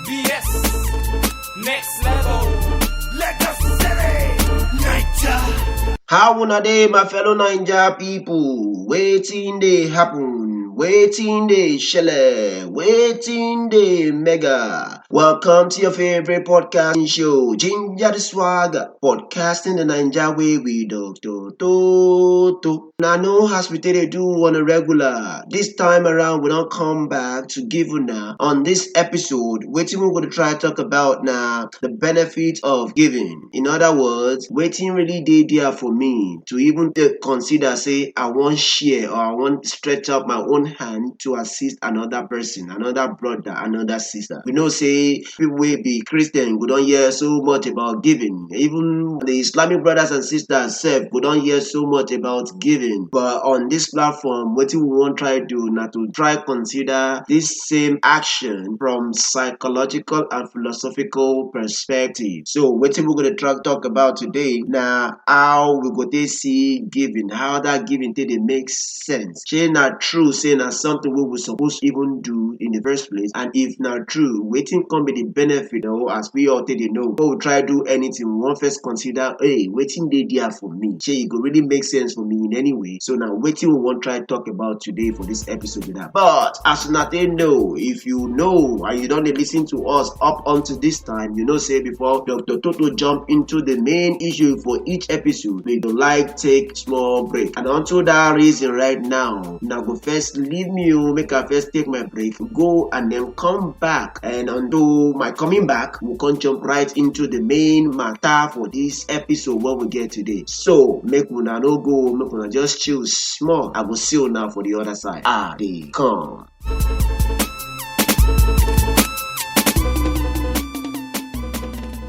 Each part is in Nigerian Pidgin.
BS, next level. Let us city, Naija. How una dey, my fellow Naija people? Wetin dey happen? Wetin dey shele? Wetin dey mega? Welcome to your favorite podcasting show, Ginger the Swagger, podcasting the Naija way with Dr. Toto. Now, know as we dey do on a regular. This time around, we don't come back to give una on this episode. Wetin we gonna try talk about now the benefit of giving. In other words, wetin really dey there for me to even consider say I wan share or I wan stretch out my own hand to assist another person, another brother, another sister. We know say people wey be Christian go don hear so much about giving. Even the Islamic brothers and sisters sef go don hear so much about giving. But on this platform, wetin we wan try do na to try consider this same action from psychological and philosophical perspective. So wetin we gonna try talk about today na how we go take see giving, how that giving take dey make sense. Shey na true say na something wey we suppose even do in the first place, and if na true, wetin come be the benefit as we all take dey know. Before we try do anything, we wan first consider, hey, wetin dey there for me? Shey e go really make sense for me in any way? So na wetin we wan try talk about today for this episode with that. But as una take know, if you know and you don dey lis ten to us up until this time, you know say before Dr. Toto jump into the main issue for each episode, we go like take small break. And unto that reason right now, una go first leave me make I first take my break, go and then come back. And until my coming back, we'll come jump right into the main matter for this episode what we get today. So make una no go, make una just chill small. I go see you now for the other side. They come.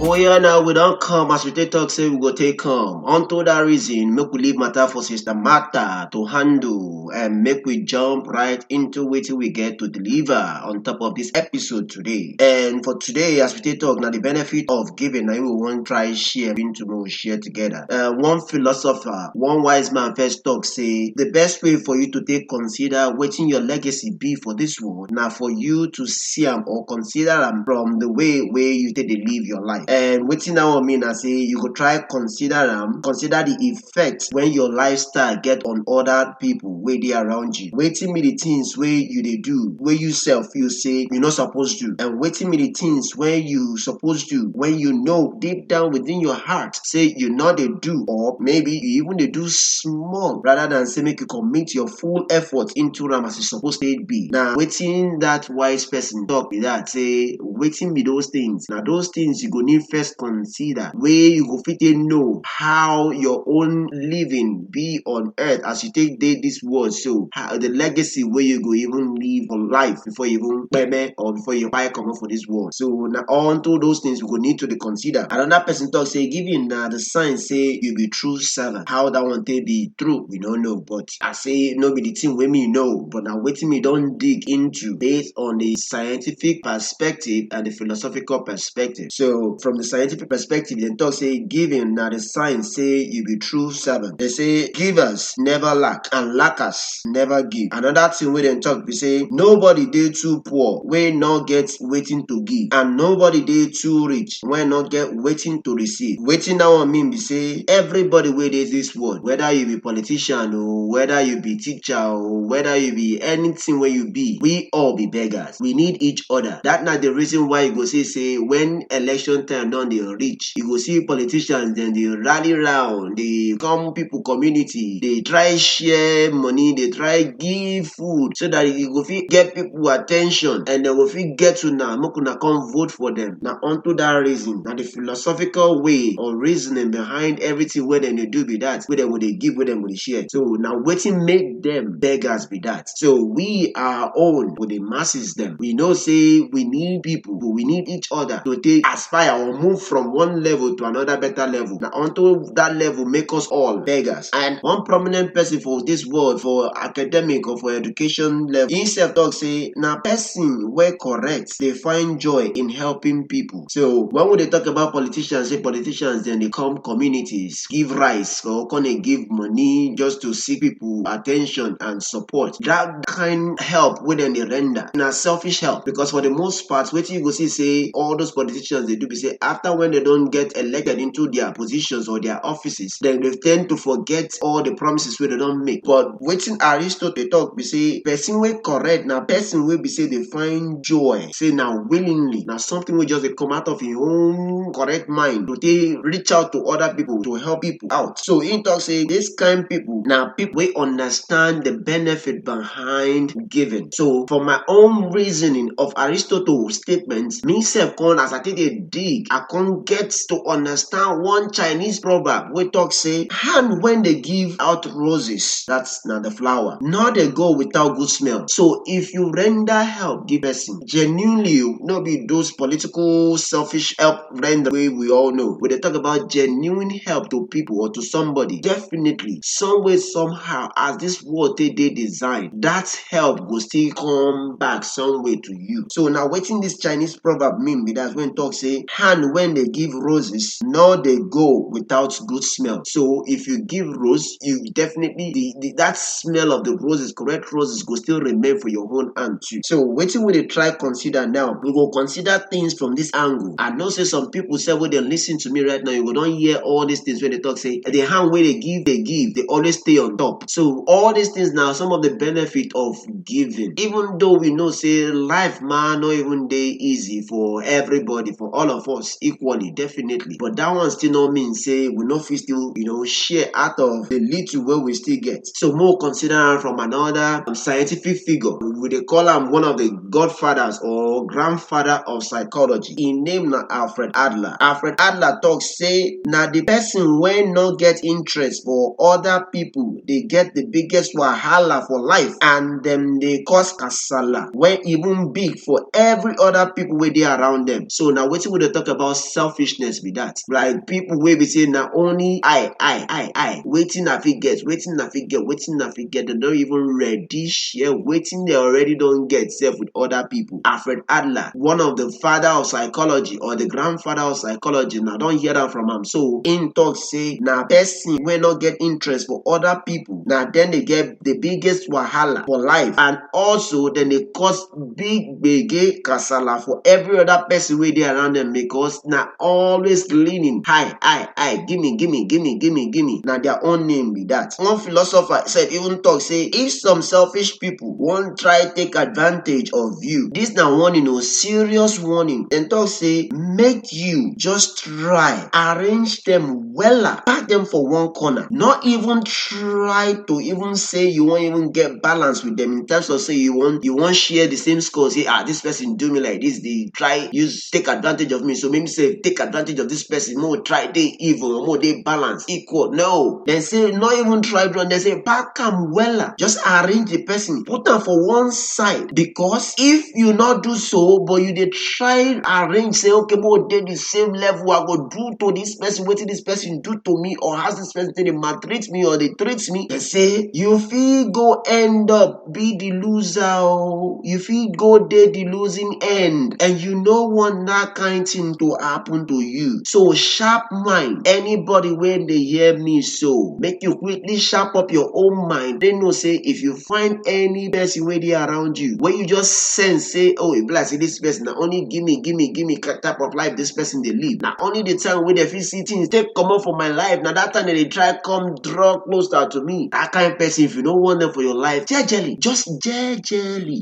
Oh yeah, now we don't come as we take talk say we go take come. Unto that reason, make we leave matter for Sister Martha to handle and make we jump right into wetin we get to deliver on top of this episode today. And for today, as we take talk, now the benefit of giving, now we want try share into we share together. One philosopher, one wise man first talk say the best way for you to take consider wetin your legacy be for this world, now for you to see them or consider them from the way you take dey live your life. And wetin that one mean, I say you go try consider the effect when your lifestyle get on other people wey dey around you. Wetin be the things wey you dey do wey you self feel say you not supposed to, and wetin be the things wey you supposed to when you know deep down within your heart say you not dey do, or maybe you even dey do small rather than say make you commit your full effort into them as e suppose to be. Now wetin that wise person talk be that say wetin be those things? Now those things you go need first consider wey you go fit know how your own living be on earth as you take dey this world. So how the legacy wey you go even live for life before you even peme or before you buy come for this world. So now unto those things we go need to dey consider. Another person talk say giving na the sign say you be true servant. How that one take be true, we don't know, but I say no be the thing wey me know, but now wetin me don dig into based on the scientific perspective and the philosophical perspective. So from the scientific perspective, they talk say giving na the sign say you be true servant. They say givers never lack and lackers never give. Another thing wey dem talk be say nobody dey too poor wey not get waiting to give, and nobody dey too rich wey not get waiting to receive. Wetin that one mean be say everybody wey dey this world, whether you be politician or whether you be teacher or whether you be anything wey you be, we all be beggars. We need each other. That na the reason why you go say when election time don dey reach, you go see politicians dem dey rally round, dey come people community, dey try share money, dey try give food so that you go fit get people attention and dem go fit get una make una come vote for them. Now unto that reason, na the philosophical way or reasoning behind everything wey dem dey do be that, wey dem go dey give, wey dem go dey share. So now wetin make them beggars be that. So we our own with the masses them, we know say we need people, we need each other to take aspire or move from one level to another better level. Now unto that level make us all beggars. And one prominent person for this world, for academic or for education level, himself talk say na person wey correct dey find joy in helping people. So when we dey talk about politicians, say politicians then they come communities, give rice or come dey give money just to see people attention and support. That kind help wey dem dey render na selfish help, because for the most part wetin you go see say all those politicians dey do be say after when they don get elected into their positions or their offices, then they tend to forget all the promises wey they don make. But wetin Aristotle talk be say person wey correct na person wey be say dey find joy, say na willingly, na something wey just dey come out of him own correct mind to take reach out to other people, to help people out. So he talk say this kind people na people wey understand the benefit behind giving. So for my own reasoning of Aristotle's statements, me sef come as I take dey dig, I come get to understand one Chinese proverb wey talk say hand when they give out roses, that's na the flower, nor they go without good smell. So if you render help give person genuinely, no be those political selfish help render way we all know. When they talk about genuine help to people or to somebody, definitely some way somehow as this world they design, that help go still come back some way to you. So now wetin this Chinese proverb mean be that when talk say hand when they give roses, nor they go without good smell. So if you give rose, you definitely that smell of the roses, correct roses, go still remain for your own hand too. So wetin we dey try consider now, we go consider things from this angle. I know say some people say when they listen to me right now, you go don hear all these things when they talk say the hand where they give, they always stay on top. So all these things now, some of the benefit of giving, even though we know say life man not even dey easy for everybody, for all of us equally, definitely, but that one still not mean say we no fit still share out of the little wey we still get. So more consider from another scientific figure, we dey call am one of the godfathers or grandfather of psychology. Him name na Alfred Adler. Alfred Adler talk say na the person wey no get interest for other people dey get the biggest wahala for life, and dem dey cause kasala wey even big for every other people wey dey around them. So now wetin we dey talk about selfishness be that, like people wey be say na only I wetin I fit get, wetin I fit get, wetin I fit get, dem don't even ready share wetin they already don't get sef with other people. Alfred Adler, one of the father of psychology or the grandfather of psychology, now don't hear that from him. So in talk say na person wey not get interest for other people, now then they get the biggest wahala for life, and also then they cause big gbege kasala for every other person wey dey around them, because na always leaning I gimme, na their own name be that. One philosopher said, even talk say if some selfish people won't try take advantage of you, this na warning, serious warning. Then talk say make you just try arrange them wella, pack them for one corner, not even try to even say you won't even get balance with them in terms of say you want share the same score. Say this person do me like this, they try take advantage of me, so maybe say take advantage of this person, more try they evil, more they balance equal. No, they say not even try to, they say pack am wella, just arrange the person, put them for one side, because if you not do so, but you they try arrange, say okay, more they the same level I go do to this person, what this person do to me, or has this person they maltreat me or they treat me, they say you feel go end up be the loser, you feel go there the losing end, and you no want that kind thing to happen to you. So sharp mind, anybody when they hear me, so make you quickly sharp up your own mind. They know say if you find any person where they around you, where you just sense say, oh, if like say this person now only gimme type of life this person they live, now only the time when they feel see things take come up for my life, now that time they try come draw closer to me. That kind of person, if you don't want them for your life, just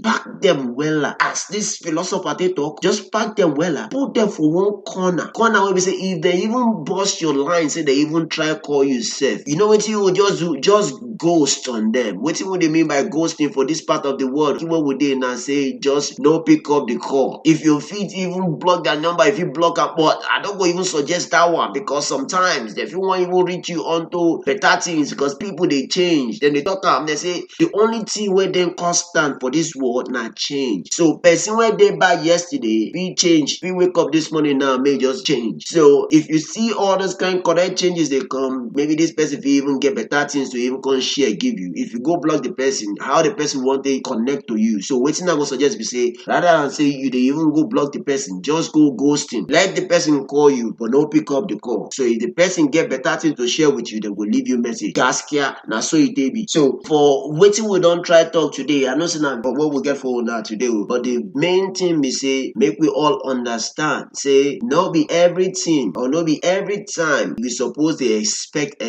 pack them wella. As this philosopher they talk, just pack them wella, put them for one corner where we say if they even bust your line, say they even try call you safe, you know what you will just do, just ghost on them. What do they mean by ghosting for this part of the world? God, what would they now say? Just no pick up the call. If you fit even block that number, if you block up, but I don't go even suggest that one, because sometimes if you want even reach you onto better things, because people they change, then they talk up, they say the only thing where they constant for this world now change. So person where they buy yesterday, we change. We wake up this morning now, may just change. So if you see all those kind of correct changes they come, maybe this person will even get better things to even come share give you. If you go block the person, how the person want to connect to you? So waiting I go suggest we say, rather than say you they even go block the person, just go ghosting. Let the person call you, but no pick up the call. So if the person get better things to share with you, they will leave you message. Gaskia, now so it be. So for waiting we don't try talk today, I know say now, but what we get for now today. But the main thing we say, make we all understand. Say no be everything or no be every time we suppose they expect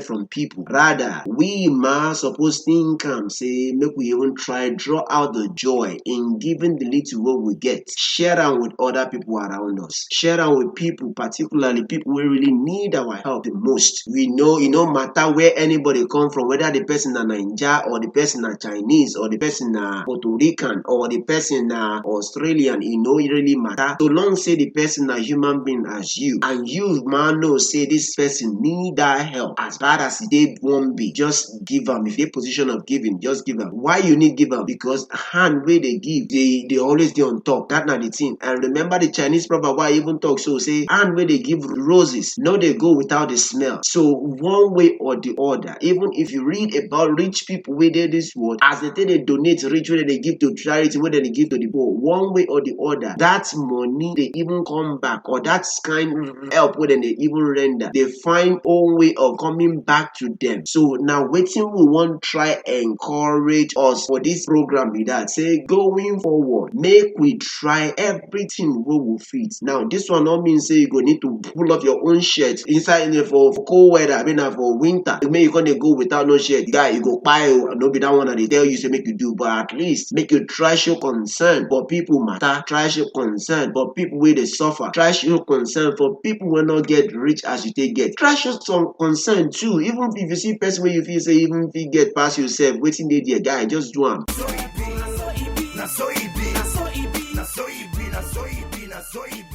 from people. Rather, we must suppose think say make we even try draw out the joy in giving the little what we get. Share them with other people around us. Share them with people, particularly people who really need our help the most. We know it no matter where anybody come from, whether the person na Nigeria or the person na Chinese or the person na Puerto Rican or the person na Australian, it no really matter. So long say the person na human being as you, and you man know say this person need that help as bad as they won't be. Just give them. If they position of giving, just give them. Why you need give them? Because hand where they give, they always dey on top. That not the thing. And remember the Chinese proverb why I even talk so say hand where they give roses, no they go without the smell. So one way or the other, even if you read about rich people where they this world, as they donate rich, whether they give to charity, whether they give to the poor, one way or the other, that money they even come back, or that kind of help whether they even render, they find own way of coming back to them. So now waiting we want try encourage us for this program with that. Say going forward, make we try everything we will fit. Now this one not mean say you go need to pull up your own shirt inside in for cold weather, I mean for winter. Maybe you're gonna go without no shirt. Guy, you go buy no be that one that they tell you say make you do, but at least make you try show concern for people matter, try show concern for people where they suffer, try show concern for people who not get rich as you take get. Try show some concern too. Even if you see person where you feel say even if you get past yourself, waiting there, dear guy, just do them.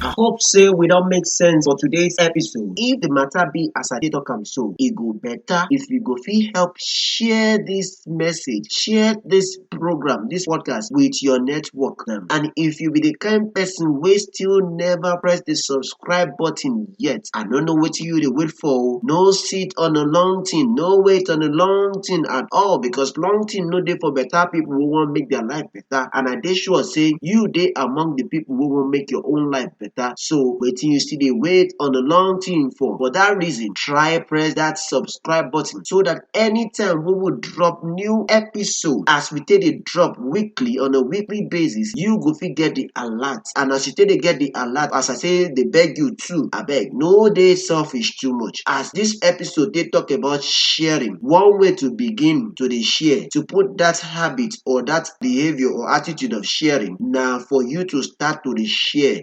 I hope say we don't make sense for today's episode. If the matter be as I did talk so, it go better if you go feel help share this message, share this program, this podcast with your network them. And if you be the kind person who still never press the subscribe button yet, I don't know what you they wait for. No sit on a long thing, no wait on a long thing at all, because long thing no day for better people who want make their life better. And I dey sure say you dey among the people who want make your own life better. So waiting you still dey wait on a long thing for that reason, try press that subscribe button so that anytime we will drop new episode, as we take a drop weekly on a weekly basis, you go fit get the alert. And as you take they get the alert, as I say they beg you too, I beg no dey selfish too much. As this episode they talk about sharing, one way to begin to the share, to put that habit or that behavior or attitude of sharing, now for you to start to the share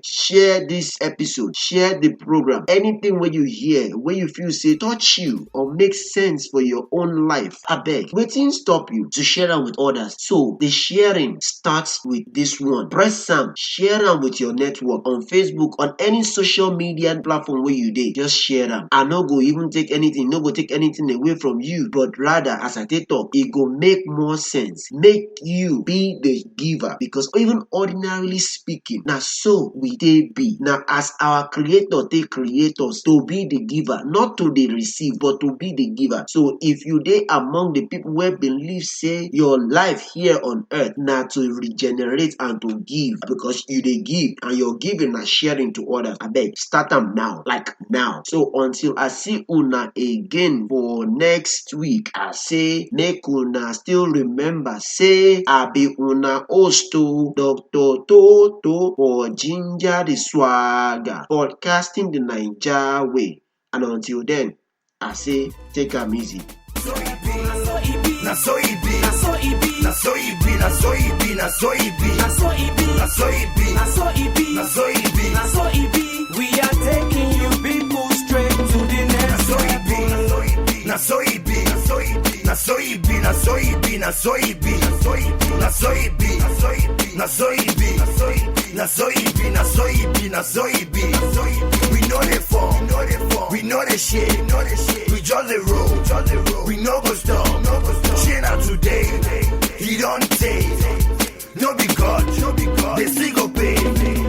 this episode, share the program, anything where you hear, where you feel say touch you or make sense for your own life, I beg waiting stop you to share them with others. So the sharing starts with this one. Press some, share them with your network on Facebook, on any social media platform where you dey, just share them. I no go even take anything, no go take anything away from you, but rather as I take talk, it go make more sense, make you be the giver, because even ordinarily speaking, now so we dey be. Now as our creator they create us to be the giver, not to the receive, but to be the giver. So if you dey among the people where believe say your life here on earth now to regenerate and to give, because you dey give and you're giving and sharing to others, I beg start them now, like now. So until I see una again for next week, I say make una still remember say I be una host to Dr. Toto for Ginger the Swagger, podcasting the Niger way. And until then, I say take am easy. We are taking you people straight to the next level. na so it be, na so it be, na so it be, na so it be, na so it be, na so it be. We know the form, we know the shit, we just the road, we no go stop. Shit out today, he don't take. No be God, they still go pay.